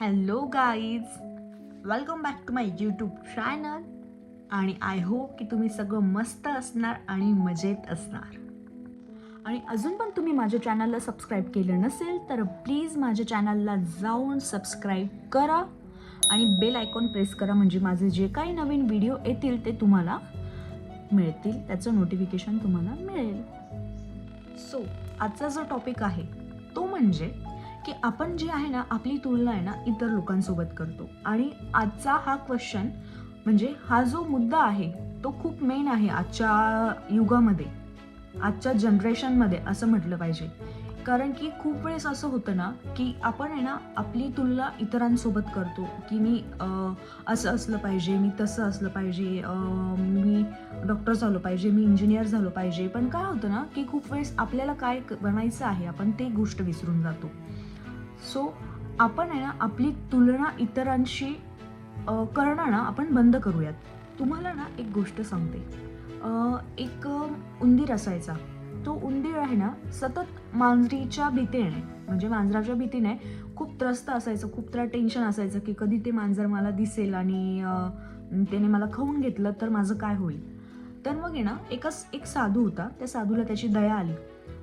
Hello guys, welcome back to my YouTube channel. आणि I hope की तुम्ही सगळं मस्त असणार आणि मजेत असणार. आणि अजून पण तुम्ही माझ्या चॅनलला सबस्क्राईब केलं नसेल तर प्लीज माझ्या चॅनलला जाऊन सबस्क्राईब करा आणि बेल आयकॉन प्रेस करा, म्हणजे माझे जे काही नवीन व्हिडिओ येतील ते तुम्हाला मिळतील, त्याचं नोटिफिकेशन तुम्हाला मिळेल. सो आजचा जो टॉपिक आहे तो म्हणजे की आपण जे आहे ना, आपली तुलना आहे ना इतर लोकांसोबत करतो. आणि आजचा हा क्वेश्चन म्हणजे हा जो मुद्दा आहे तो खूप मेन आहे आजच्या युगामध्ये, आजच्या जनरेशनमध्ये असं म्हटलं पाहिजे. कारण की खूप वेळेस असं होतं ना की आपण आहे ना आपली तुलना इतरांसोबत करतो की मी असं असलं पाहिजे, मी तसं असलं पाहिजे, मी डॉक्टर झालो पाहिजे, मी इंजिनियर झालो पाहिजे. पण काय होतं ना की खूप वेळेस आपल्याला काय बनायचं आहे आपण ते गोष्ट विसरून जातो. सो आपण आहे ना आपली तुलना इतरांशी करणं ना आपण बंद करूयात. तुम्हाला ना एक गोष्ट सांगते. एक उंदीर असायचा. तो उंदीर आहे ना सतत मांजरीच्या भीतीने, म्हणजे मांजराच्या भीतीने खूप त्रस्त असायचं, खूप त्याला टेन्शन असायचं की कधी ते मांजर मला दिसेल आणि त्याने मला खाऊन घेतलं तर माझं काय होईल. तर मग आहे ना एक साधू होता. त्या साधूला त्याची दया आली.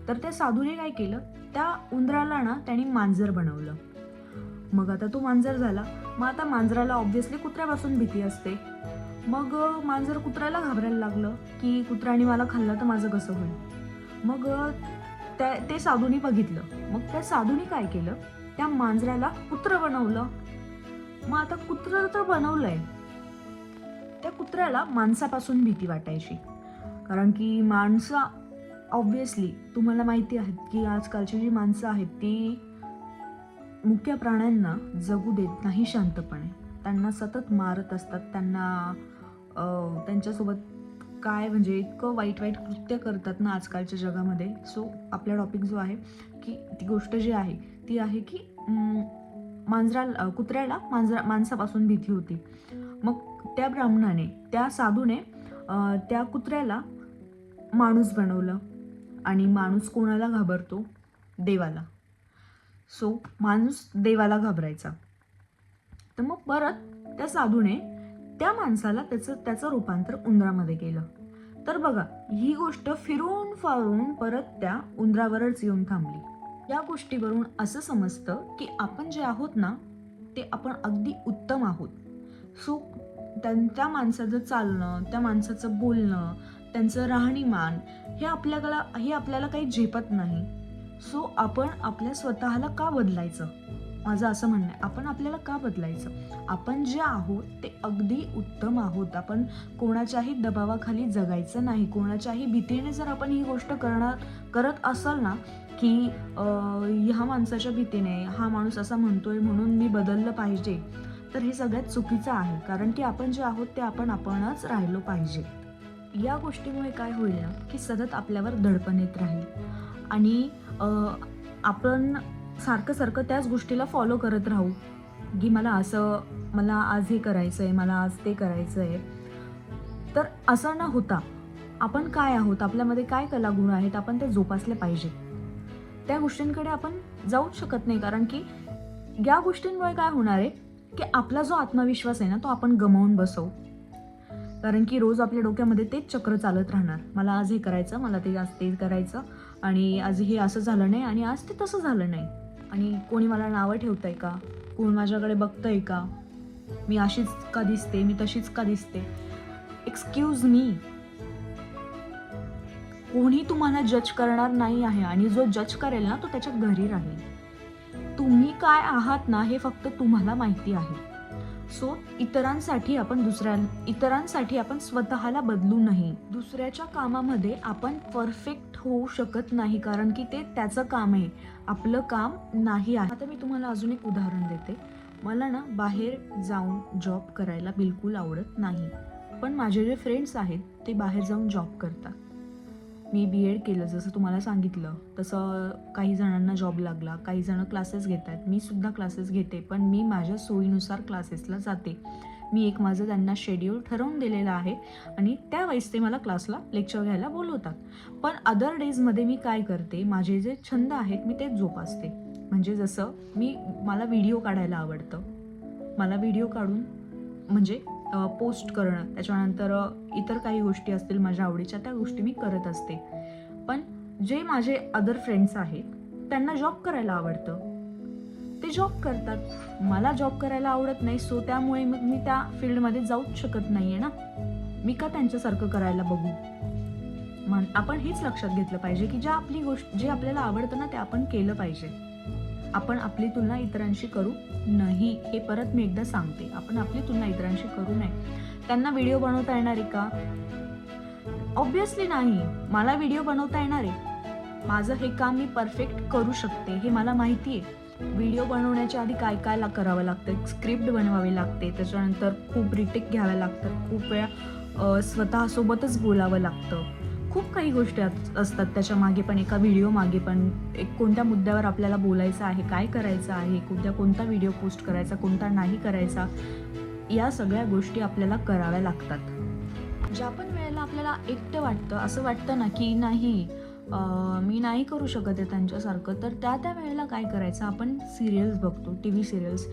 तर त्या साधूने काय केलं, त्या उंदराला ना त्याने मांजर बनवलं. मग आता तो मांजर झाला. मग आता मांजराला ऑब्व्हियसली कुत्र्यापासून भीती असते. मग मांजर कुत्र्याला घाबरायला लागलं की कुत्र्याने मला खाल्लं तर माझं कसं होईल. मग ते साधूने बघितलं. मग त्या साधूने काय केलं, त्या मांजराला कुत्रं बनवलं. मग आता कुत्रं तर बनवलंय, त्या कुत्र्याला माणसापासून भीती वाटायची. कारण की माणसं ऑब्व्हियसली तुम्हाला माहिती आहे की आजकालची जी माणसं आहेत ती मुख्य प्राण्यांना जगू देत नाही शांतपणे. त्यांना सतत मारत असतात. त्यांना त्यांच्यासोबत काय म्हणजे इतकं वाईट वाईट कृत्य करतात ना आजकालच्या जगामध्ये. सो आपला टॉपिक जो आहे की ती गोष्ट जी आहे ती आहे की कुत्र्याला माणसापासून भीती होती. मग त्या ब्राह्मणाने, त्या साधूने त्या कुत्र्याला माणूस बनवलं. आणि माणूस कोणाला घाबरतो, देवाला. सो माणूस देवाला घाबरायचा. तर मग परत त्या साधूने त्या माणसाला त्याचं रूपांतर उंदरामध्ये केलं. तर बघा, ही गोष्ट फिरून फारून परत त्या उंदरावरच येऊन थांबली. या गोष्टीवरून असं समजतं की आपण जे आहोत ना ते आपण अगदी उत्तम आहोत. सो त्या माणसाचं चालणं, त्या माणसाचं बोलणं, त्यांचं राहणीमान हे आपल्याला काही झेपत नाही. सो आपण आपल्या स्वतःला का बदलायचं, माझं असं म्हणणं आहे. आपण आपल्याला का बदलायचं. आपण जे आहोत ते अगदी उत्तम आहोत. आपण कोणाच्याही दबावाखाली जगायचं नाही. कोणाच्याही भीतीने जर आपण ही गोष्ट करत असाल ना की ह्या माणसाच्या भीतीने हा माणूस असा म्हणतोय म्हणून मी बदललं पाहिजे, तर हे सगळ्यात चुकीचं आहे. कारण की आपण जे आहोत ते आपणच राहिलो पाहिजे. या गोष्टीमुळे काय होईल ना की सतत आपल्यावर दडपण येत राहील आणि आपण सारखं त्याच गोष्टीला फॉलो करत राहू की मला आज हे करायचं आहे, मला आज ते करायचं आहे. तर असं न होता आपण काय आहोत, आपल्यामध्ये काय कलागुण आहेत, आपण ते जोपासले पाहिजे. त्या गोष्टींकडे आपण जाऊच शकत नाही. कारण की या गोष्टींमुळे काय होणार आहे की आपला जो आत्मविश्वास आहे ना तो आपण गमावून बसवू. कारण की रोज आपल्या डोक्यामध्ये तेच चक्र चालत राहणार. मला आज हे करायचं, मला ते आज ते करायचं, आणि आज हे असं झालं नाही आणि आज ते तसं झालं नाही. आणि कोणी मला नावं ठेवतंय का, कोण माझ्याकडे बघतंय का, मी अशीच का दिसते, मी तशीच का दिसते. एक्सक्यूज मी, कोणी तुम्हाला जज करणार नाही आहे. आणि जो जज करेल ना तो त्याच्या घरी राहील. तुम्ही काय आहात ना हे फक्त तुम्हाला माहिती आहे. सो इतरांसाठी आपण स्वतःला बदलू नाही. दुसऱ्याच्या कामामध्ये आपण परफेक्ट होऊ शकत नाही, कारण की ते त्याचं काम आहे, आपलं काम नाही आहे. आता मी तुम्हाला अजून एक उदाहरण देते. मला ना बाहेर जाऊन जॉब करायला बिलकुल आवडत नाही. पण माझे जे फ्रेंड्स आहेत ते बाहेर जाऊन जॉब करतात. मी BEd केलं, जसं तुम्हाला सांगितलं तसं काही जणांना जॉब लागला, काही जण क्लासेस घेत आहेत. मी सुद्धा क्लासेस घेते, पण मी माझ्या सोयीनुसार क्लासेसला जाते. मी माझं त्यांना शेड्यूल ठरवून दिलेलं आहे आणि त्यावेळेस ते मला क्लासला लेक्चर घ्यायला बोलवतात. पण अदर डेजमध्ये मी काय करते, माझे जे छंद आहेत मी तेच जोपासते. म्हणजे जसं मला व्हिडिओ काढायला आवडतं, मला व्हिडिओ काढून म्हणजे पोस्ट करणं, त्याच्यानंतर इतर काही गोष्टी असतील माझ्या आवडीच्या त्या गोष्टी मी करत असते. पण जे माझे अदर फ्रेंड्स आहेत त्यांना जॉब करायला आवडतं, ते जॉब करतात. मला जॉब करायला आवडत नाही, सो त्यामुळे मग मी त्या फील्डमध्ये जाऊच शकत नाही आहे ना. मी का त्यांच्यासारखं करायला बघू. आपण हेच लक्षात घेतलं पाहिजे की जे आपल्याला आवडतं ना ते आपण केलं पाहिजे. आपण आपली तुलना इतरांशी करू नाही, हे परत मी एकदा सांगते. आपण आपली तुलना इतरांशी करू नये. त्यांना व्हिडिओ बनवता येणार आहे का? ऑब्व्हियसली नाही. मला व्हिडिओ बनवता येणार आहे. माझं हे काम मी परफेक्ट करू शकते, हे मला माहिती आहे. व्हिडिओ बनवण्याच्या आधी काय काय करावं लागतं, स्क्रिप्ट बनवावी लागते, त्याच्यानंतर खूप रिटेक घ्याव्या लागतात, खूप वेळा स्वतःसोबतच बोलावं लागतं. खूप काही गोष्टी असतात त्याच्या मागे पण, एका व्हिडिओ मागे पण. कोणत्या मुद्द्यावर आपल्याला बोलायचं आहे, काय करायचं आहे, कोणता व्हिडिओ पोस्ट करायचा, कोणता नाही करायचा, या सगळ्या गोष्टी आपल्याला कराव्या लागतात. ज्या पण वेळेला आपल्याला एकटं वाटतं, असं वाटतं ना की नाही मी नाही करू शकत आहे त्यांच्यासारखं, तर त्या वेळेला काय करायचं, आपण सिरियल्स बघतो, TV सिरियल्स.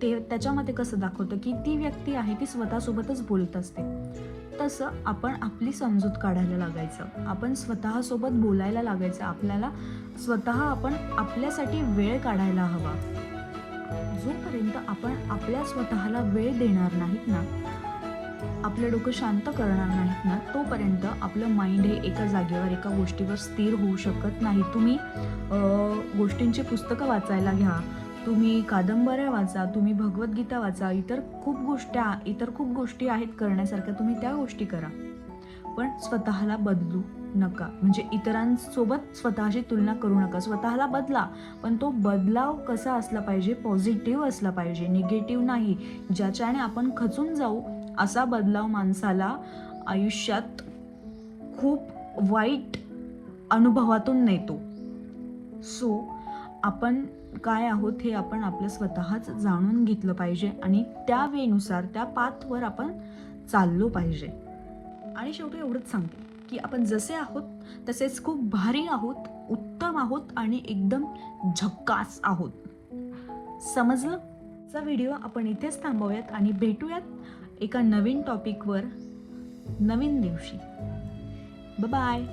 त्याच्यामध्ये कसं दाखवतं की ती व्यक्ती आहे ती स्वतःसोबतच बोलत असते. तसं आपण आपली समजूत काढायला लागायचं, आपण स्वतःसोबत बोलायला लागायचं. आपण आपल्यासाठी वेळ काढायला हवा. जोपर्यंत आपण आपल्या स्वतःला वेळ देणार नाहीत ना, आपलं डोकं शांत करणार नाहीत ना, तोपर्यंत आपलं माइंड हे एका जागेवर एका गोष्टीवर स्थिर होऊ शकत नाही. तुम्ही गोष्टींची पुस्तकं वाचायला घ्या, तुम्ही कादंबऱ्या वाचा, तुम्ही भगवद्गीता वाचा, इतर खूप गोष्टी आहेत करण्यासारख्या, तुम्ही त्या गोष्टी करा. पण स्वतःला बदलू नका, म्हणजे इतरांसोबत स्वतःची तुलना करू नका. स्वतःला बदला, पण तो बदलाव कसा असला पाहिजे, पॉझिटिव्ह असला पाहिजे, निगेटिव्ह नाही, ज्याच्याने आपण खचून जाऊ. असा बदलाव माणसाला आयुष्यात खूप वाईट अनुभवातून नेतो. सो आपण काय आहोत हे आपण आपलं स्वतःच जाणून घेतलं पाहिजे आणि त्या वेनुसार त्या पाथवर आपण चाललो पाहिजे. आणि शेवटी एवढंच सांगते की आपण जसे आहोत तसेच खूप भारी आहोत, उत्तम आहोत आणि एकदम झक्कास आहोत. समजलं? चा व्हिडिओ आपण इथेच थांबवूयात आणि भेटूयात एका नवीन टॉपिकवर नवीन दिवशी. बाय.